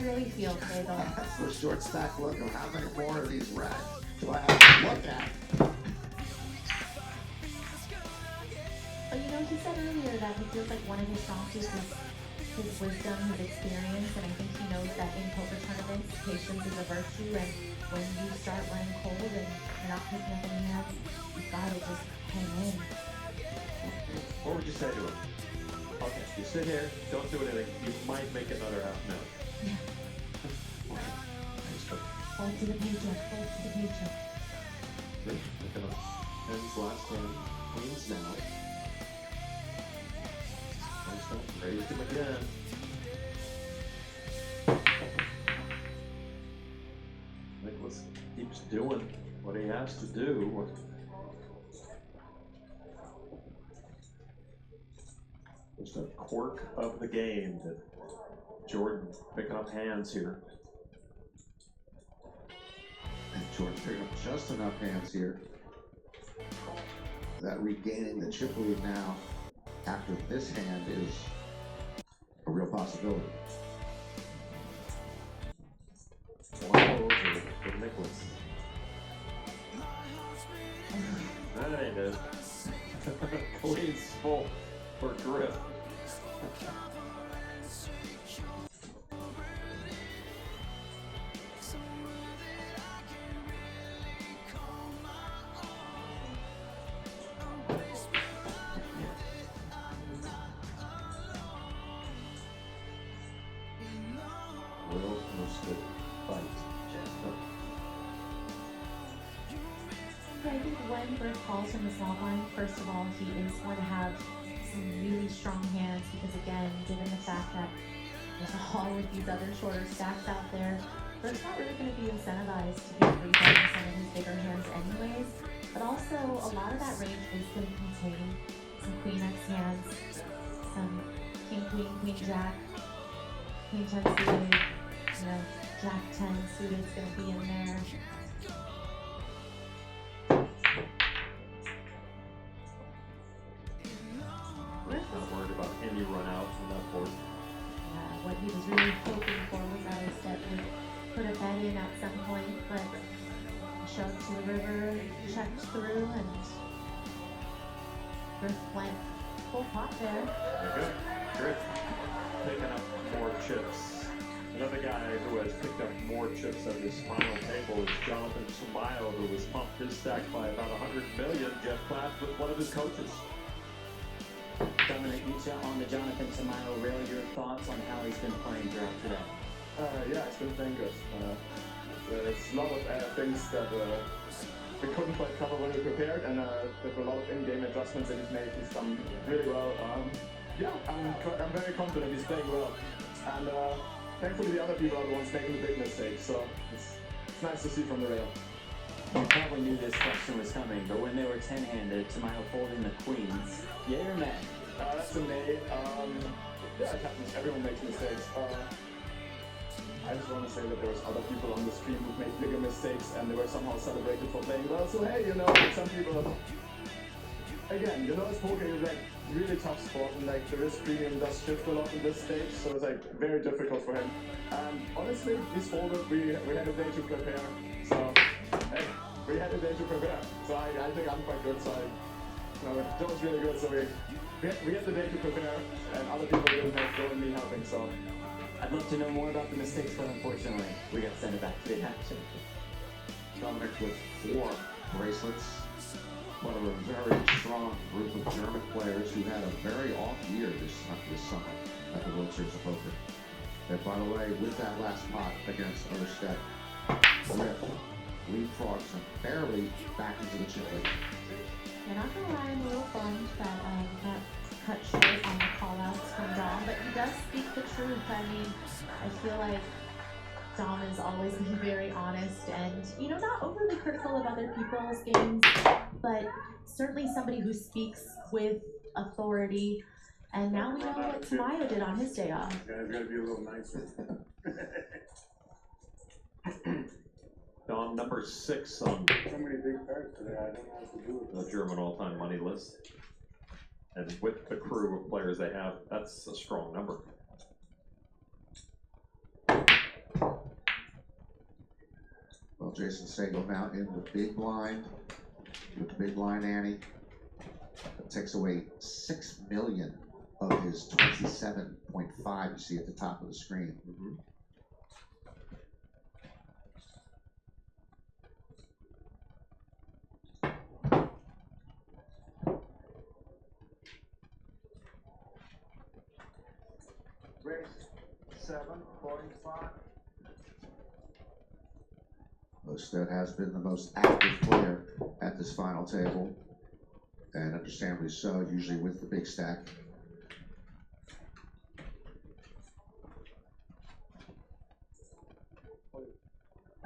really feel today, though? That's the short stack look of how many more of these racks do I have to look at? But you know, he said earlier that he feels like one of his strong suits is his wisdom, his experience, and I think he knows that in poker tournaments, patience is a virtue, and when you start running cold and you're not picking up any hands, you've got to just hang in. What would you say to him? Okay, you sit here, don't do anything, you might make another half million. Yeah. Hold to the paycheck, hold to the paycheck. Look at him. Ends last hand, queens now. Raised him again. Nicklaus keeps doing what he has to do. Just a quirk of the game that Jordan picking up hands here. And Jordan picking up just enough hands here. That regaining the chip lead now after this hand is a real possibility. One over for Nicklaus. That ain't it. Queen's full for Griff. Will Musket fight. I think when Griff calls from the small blind, first of all, he is going to have some really strong hands because, again, given the fact that there's all of these other shorter stacks out there, Griff's not really going to be incentivized to be free-betting some of his bigger hands anyways. But also, a lot of that range is going to contain some Queen X hands, some King Queen, Queen Jack, Queen 10 suited, you know, Jack 10 suited is going to be in there. Not worried about any run out from that board. What he was really hoping for was that his set would put a bet in at some point, but shoved to the river, checked through, and Griff went full pot there. Okay. Griff picking up more chips. Another guy who has picked up more chips at his final table is Jonathan Sumayo, who has pumped his stack by about 100 million. Jeff Platt with one of his coaches. Dominic Nietzsche on the Jonathan Sumayo rail. Your thoughts on how he's been playing throughout today? Yeah, it's been playing good. There's a lot of things that we couldn't quite cover when we prepared, and there were a lot of in-game adjustments that he's made. He's done really well. Yeah, I'm very confident he's playing well. And thankfully the other people are the ones making the big mistakes, so it's nice to see from the rail. You probably knew this question was coming, but when they were 10-handed, Sumayo folding the queens, yay or nay? That's a nay. Yeah, it happens. Everyone makes mistakes. I just want to say that there was other people on the stream who made bigger mistakes and they were somehow celebrated for playing well. So hey, you know, some people, again, you know, poker is like really tough sport, and like the risk premium does shift a lot in this stage, so it's like very difficult for him. And honestly, he's folded. We had a day to prepare, so hey, we had a day to prepare. So I think I'm quite good. So Joe's really good. So we had the day to prepare, and other people didn't have Joe and me helping. So I'd love to know more about the mistakes, but unfortunately, we got to send it back to the action. Dominic with 4 bracelets. One of a very strong group of German players who had a very off year this summer at the World Series of Poker. And by the way, with that last pot against Oersted, Griff leapfrogs him barely back into the chip lead. Yeah, not gonna lie, I'm a little bummed that got cut short on the call-outs from Dom, but he does speak the truth. I mean, I feel like Dom is always being very honest and, you know, not overly critical of other people's games, but certainly somebody who speaks with authority. And now we know what Sumayo did on his day off. guys gotta be a little nicer. Dom, number 6 on So many big cards today. I don't know what to do with the German all-time money list. And with the crew of players they have, that's a strong number. Jason Sago now in the big blind with the big blind ante. That takes away $6 million of his 27.5 you see at the top of the screen. Mm-hmm. Race 7.5. Ostead has been the most active player at this final table, and understandably so, usually with the big stack.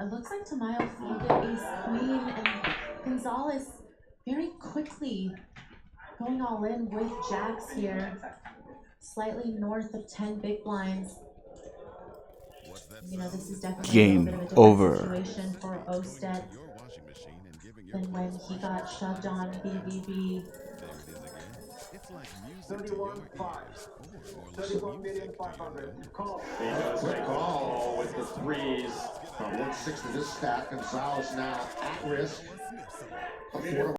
It looks like Tamayo folded ace queen, and Gonzalez very quickly going all in with jacks here, slightly north of 10 big blinds. You know, this is definitely Game a little bit of a over. different situation for Ostead than when he got shoved on BBB. 31.5. 31,500,000. Call. He does make a call with the threes. From 1/6 of this stack, Gonzalez now at risk of 4 to